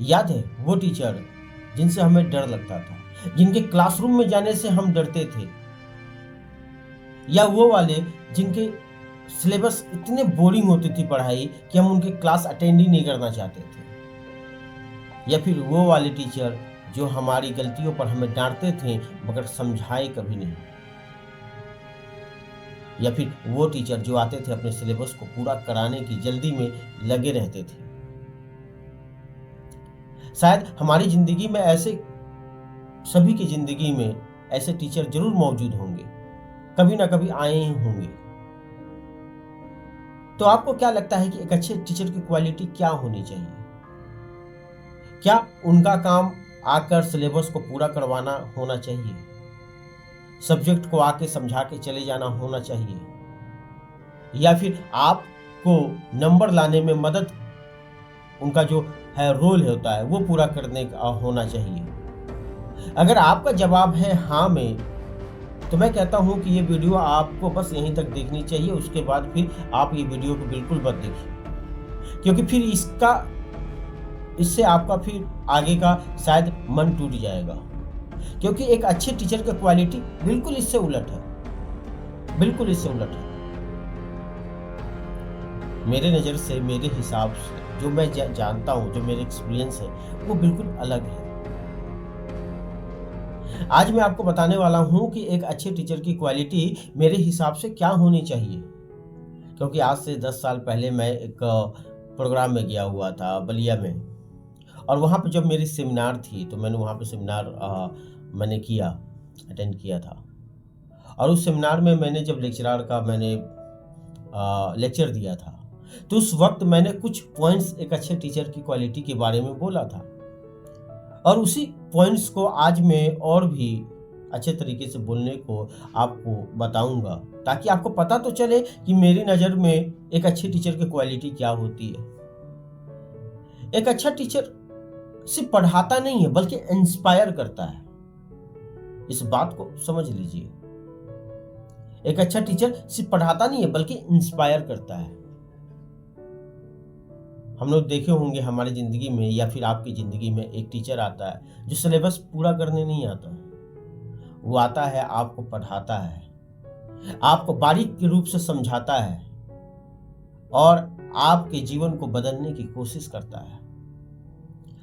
याद है वो टीचर जिनसे हमें डर लगता था, जिनके क्लासरूम में जाने से हम डरते थे, या वो वाले जिनके सिलेबस इतने बोरिंग होती थी पढ़ाई कि हम उनके क्लास अटेंड ही नहीं करना चाहते थे, या फिर वो वाले टीचर जो हमारी गलतियों पर हमें डांटते थे मगर समझाए कभी नहीं, या फिर वो टीचर जो आते थे अपने सिलेबस को पूरा कराने की जल्दी में लगे रहते थे। शायद हमारी जिंदगी में ऐसे, सभी की जिंदगी में ऐसे टीचर जरूर मौजूद होंगे, कभी ना कभी आए ही होंगे। तो आपको क्या लगता है कि एक अच्छे टीचर की क्वालिटी क्या होनी चाहिए? क्या उनका काम आकर सिलेबस को पूरा करवाना होना चाहिए? सब्जेक्ट को आके समझा के चले जाना होना चाहिए? या फिर आपको नंबर लाने में मदद, उनका जो है रोल होता है वो पूरा करने का होना चाहिए? अगर आपका जवाब है हाँ में, तो मैं कहता हूं कि ये वीडियो आपको बस यहीं तक देखनी चाहिए, उसके बाद फिर आप ये वीडियो को बिल्कुल मत देखिए, क्योंकि फिर इससे आपका फिर आगे का शायद मन टूट जाएगा, क्योंकि एक अच्छे टीचर की क्वालिटी बिल्कुल इससे उलट है, बिल्कुल इससे उलट है। मेरे नज़र से, मेरे हिसाब से, जो मैं जानता हूँ, जो मेरे एक्सपीरियंस है, वो बिल्कुल अलग है। आज मैं आपको बताने वाला हूँ कि एक अच्छे टीचर की क्वालिटी मेरे हिसाब से क्या होनी चाहिए, क्योंकि आज से 10 साल पहले मैं एक प्रोग्राम में गया हुआ था बलिया में, और वहाँ पे जब मेरी सेमिनार थी तो मैंने वहाँ पे सेमिनार मैंने अटेंड किया था। और उस सेमिनार में मैंने जब लेक्चरर का मैंने लेक्चर दिया था, तो उस वक्त मैंने कुछ पॉइंट्स एक अच्छे टीचर की क्वालिटी के बारे में बोला था, और उसी पॉइंट्स को आज मैं और भी अच्छे तरीके से बोलने को आपको बताऊंगा, ताकि आपको पता तो चले कि मेरी नज़र में एक अच्छे टीचर की क्वालिटी क्या होती है। एक अच्छा टीचर सिर्फ पढ़ाता नहीं है बल्कि इंस्पायर करता है, इस बात को समझ लीजिए। एक अच्छा टीचर सिर्फ पढ़ाता नहीं है बल्कि इंस्पायर करता है। हम लोग देखे होंगे हमारी जिंदगी में या फिर आपकी जिंदगी में एक टीचर आता है जो सिलेबस पूरा करने नहीं आता है, वो आता है, आपको पढ़ाता है, आपको बारीक के रूप से समझाता है और आपके जीवन को बदलने की कोशिश करता है।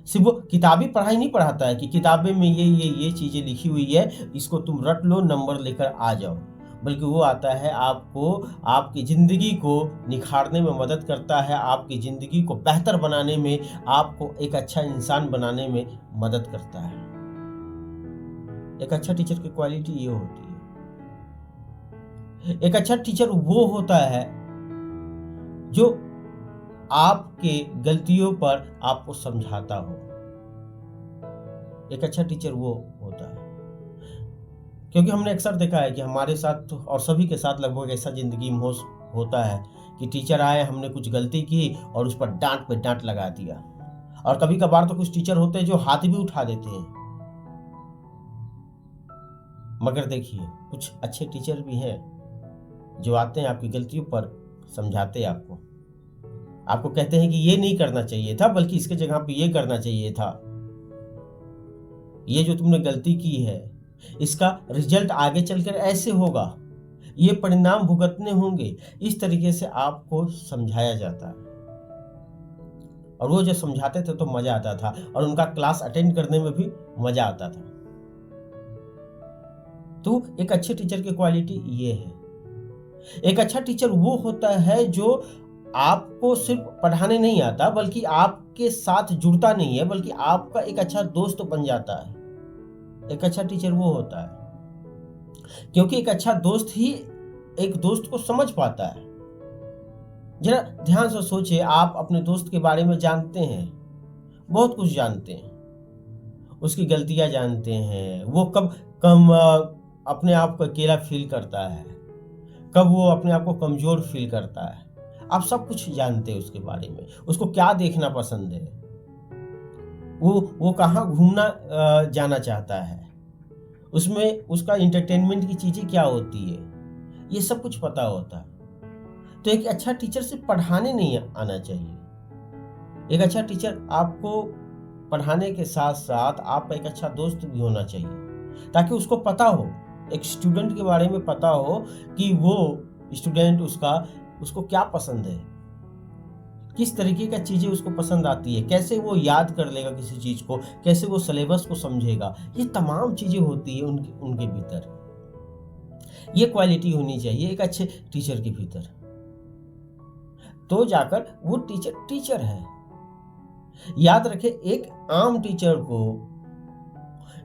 सिर्फ वो किताबी पढ़ाई नहीं पढ़ाता है कि किताबें में ये चीजें लिखी हुई है, इसको तुम रट लो, नंबर लेकर आ जाओ, बल्कि वो आता है, आपको आपकी ज़िंदगी को निखारने में मदद करता है, आपकी ज़िंदगी को बेहतर बनाने में, आपको एक अच्छा इंसान बनाने में मदद करता है। एक अच्छा टीचर की क्वालिटी ये होती है। एक अच्छा टीचर वो होता है जो आपके गलतियों पर आपको समझाता हो। एक अच्छा टीचर वो होता है, क्योंकि हमने अक्सर देखा है कि हमारे साथ और सभी के साथ लगभग ऐसा जिंदगी में होता है कि टीचर आए, हमने कुछ गलती की और उस पर डांट पे डांट लगा दिया, और कभी कभार तो कुछ टीचर होते हैं जो हाथ भी उठा देते हैं। मगर देखिए, कुछ अच्छे टीचर भी हैं जो आते हैं, आपकी गलतियों पर समझाते हैं, आपको कहते हैं कि ये नहीं करना चाहिए था, बल्कि इसके जगह पे ये करना चाहिए था, ये जो तुमने गलती की है इसका रिजल्ट आगे चलकर ऐसे होगा, ये परिणाम भुगतने होंगे। इस तरीके से आपको समझाया जाता है, और वो जो समझाते थे तो मजा आता था, और उनका क्लास अटेंड करने में भी मजा आता था। तो एक अच्छे टीचर की क्वालिटी ये है। एक अच्छा टीचर वो होता है जो आपको सिर्फ पढ़ाने नहीं आता, बल्कि आपके साथ जुड़ता नहीं है, बल्कि आपका एक अच्छा दोस्त बन जाता है। एक अच्छा टीचर वो होता है, क्योंकि एक अच्छा दोस्त ही एक दोस्त को समझ पाता है। जरा ध्यान से सोचिए, आप अपने दोस्त के बारे में जानते हैं, बहुत कुछ जानते हैं, उसकी गलतियां जानते हैं, वो कब कम अपने आप को अकेला फील करता है, कब वो अपने आप को कमजोर फील करता है, आप सब कुछ जानते हैं उसके बारे में। उसको क्या देखना पसंद है, वो कहाँ घूमना जाना चाहता है, उसमें उसका इंटरटेनमेंट की चीजें क्या होती है, ये सब कुछ पता होता है। तो एक अच्छा टीचर सिर्फ पढ़ाने नहीं आना चाहिए। एक अच्छा टीचर आपको पढ़ाने के साथ साथ आपका एक अच्छा दोस्त भी होना चाहिए, ताकि उसको पता हो, एक स्टूडेंट के बारे में पता हो कि वो स्टूडेंट उसको क्या पसंद है, किस तरीके का चीज़ें उसको पसंद आती है, कैसे वो याद कर लेगा किसी चीज़ को, कैसे वो सिलेबस को समझेगा। ये तमाम चीज़ें होती है उनके उनके भीतर। ये क्वालिटी होनी चाहिए एक अच्छे टीचर के भीतर, तो जाकर वो टीचर टीचर है। याद रखें, एक आम टीचर को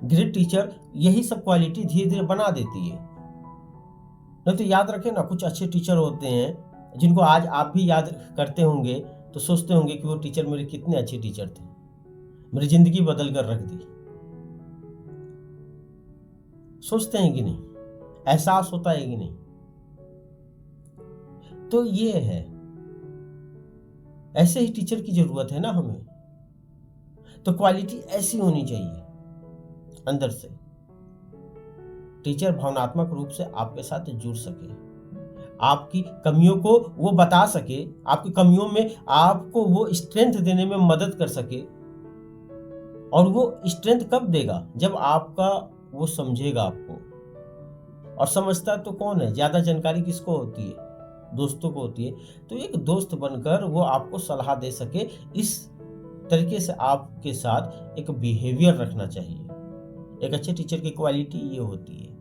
ग्रेट टीचर यही सब क्वालिटी धीरे धीरे बना देती है। नहीं तो याद रखें ना, कुछ अच्छे टीचर होते हैं जिनको आज आप भी याद करते होंगे तो सोचते होंगे कि वो टीचर मेरे कितने अच्छे टीचर थे, मेरी जिंदगी बदल कर रख दी। सोचते हैं कि नहीं? एहसास होता है कि नहीं? तो ये है, ऐसे ही टीचर की जरूरत है ना हमें। तो क्वालिटी ऐसी होनी चाहिए अंदर से, टीचर भावनात्मक रूप से आपके साथ जुड़ सके, आपकी कमियों को वो बता सके, आपकी कमियों में आपको वो स्ट्रेंथ देने में मदद कर सके। और वो स्ट्रेंथ कब देगा? जब आपका वो समझेगा आपको। और समझता तो कौन है? ज्यादा जानकारी किसको होती है? दोस्तों को होती है। तो एक दोस्त बनकर वो आपको सलाह दे सके, इस तरीके से आपके साथ एक बिहेवियर रखना चाहिए। एक अच्छे टीचर की क्वालिटी ये होती है।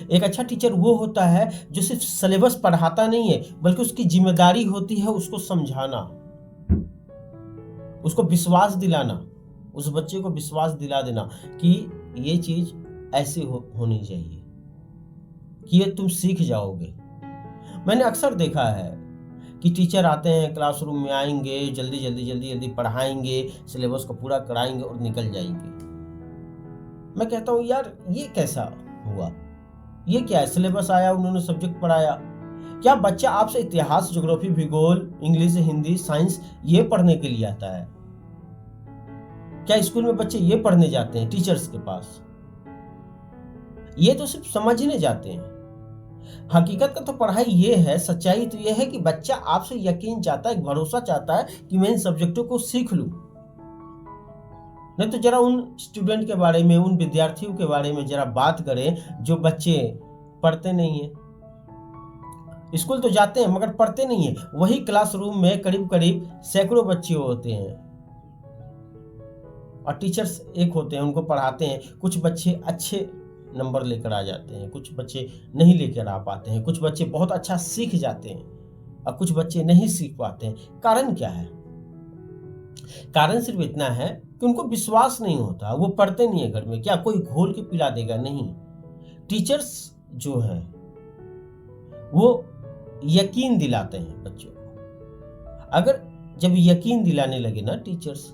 एक अच्छा टीचर वो होता है जो सिर्फ सिलेबस पढ़ाता नहीं है, बल्कि उसकी जिम्मेदारी होती है उसको समझाना, उसको विश्वास दिलाना, उस बच्चे को विश्वास दिला देना कि ये चीज ऐसी होनी चाहिए, कि ये तुम सीख जाओगे। मैंने अक्सर देखा है कि टीचर आते हैं, क्लासरूम में आएंगे, जल्दी पढ़ाएंगे, सिलेबस को पूरा कराएंगे और निकल जाएंगे। मैं कहता हूँ यार, ये कैसा हुआ? ये क्या है? सिलेबस आया, उन्होंने सब्जेक्ट पढ़ाया। क्या बच्चा आपसे इतिहास, ज्योग्राफी, भूगोल, इंग्लिश, हिंदी, साइंस ये पढ़ने के लिए आता है? क्या स्कूल में बच्चे ये पढ़ने जाते हैं टीचर्स के पास? ये तो सिर्फ समझने जाते हैं। हकीकत का तो पढ़ाई ये है, सच्चाई तो ये है कि बच्चा आपसे यकीन चाहता है, भरोसा चाहता है कि मैं इन सब्जेक्टों को सीख लूं। नहीं तो जरा उन स्टूडेंट के बारे में, उन विद्यार्थियों के बारे में जरा बात करें जो बच्चे पढ़ते नहीं है। स्कूल तो जाते हैं मगर पढ़ते नहीं है। वही क्लासरूम में करीब करीब सैकड़ों बच्चे होते हैं और टीचर्स एक होते हैं, उनको पढ़ाते हैं। कुछ बच्चे अच्छे नंबर लेकर आ जाते हैं, कुछ बच्चे नहीं लेकर आ पाते हैं, कुछ बच्चे बहुत अच्छा सीख जाते हैं और कुछ बच्चे नहीं सीख पाते हैं। कारण क्या है? कारण सिर्फ इतना है कि उनको विश्वास नहीं होता, वो पढ़ते नहीं है घर में। क्या कोई घोल के पिला देगा? नहीं। टीचर्स जो हैं वो यकीन दिलाते हैं बच्चों को। अगर जब यकीन दिलाने लगे ना टीचर्स,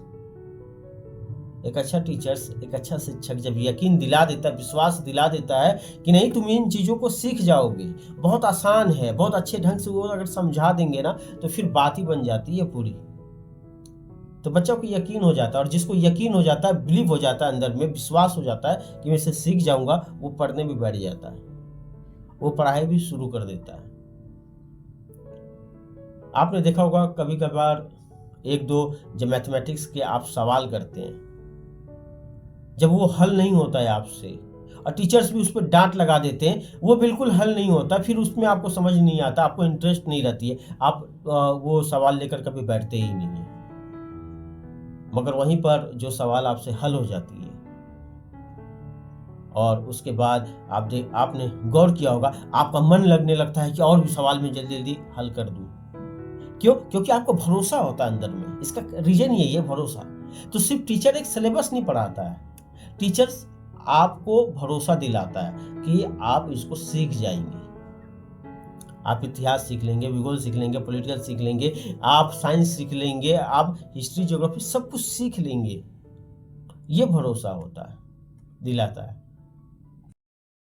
एक अच्छा शिक्षक जब यकीन दिला देता है, विश्वास दिला देता है कि नहीं तुम इन चीजों को सीख जाओगे, बहुत आसान है, बहुत अच्छे ढंग से वो अगर समझा देंगे ना, तो फिर बात ही बन जाती है पूरी। तो बच्चों को यकीन हो जाता है, और जिसको यकीन हो जाता है, बिलीव हो जाता है, अंदर में विश्वास हो जाता है कि मैं इसे सीख जाऊंगा, वो पढ़ने भी बैठ जाता है, वो पढ़ाई भी शुरू कर देता है। आपने देखा होगा कभी कभार एक दो जब मैथमेटिक्स के आप सवाल करते हैं, जब वो हल नहीं होता है आपसे और टीचर्स भी उस पर डांट लगा देते हैं, वो बिल्कुल हल नहीं होता, फिर उसमें आपको समझ नहीं आता, आपको इंटरेस्ट नहीं रहती है, आप वो सवाल लेकर कभी बैठते ही नहीं है। मगर वहीं पर जो सवाल आपसे हल हो जाती है और उसके बाद आपने गौर किया होगा, आपका मन लगने लगता है कि और भी सवाल में जल्दी जल्दी हल कर दूं। क्यों? क्योंकि आपको भरोसा होता है अंदर में। इसका रीजन यही है, भरोसा। तो सिर्फ टीचर एक सिलेबस नहीं पढ़ाता है, टीचर्स आपको भरोसा दिलाता है कि आप इसको सीख जाएंगे। आप इतिहास सीख लेंगे, भूगोल सीख लेंगे, पॉलिटिकल सीख लेंगे, आप साइंस सीख लेंगे, आप हिस्ट्री, ज्योग्राफी सब कुछ सीख लेंगे। ये भरोसा होता है, दिलाता है।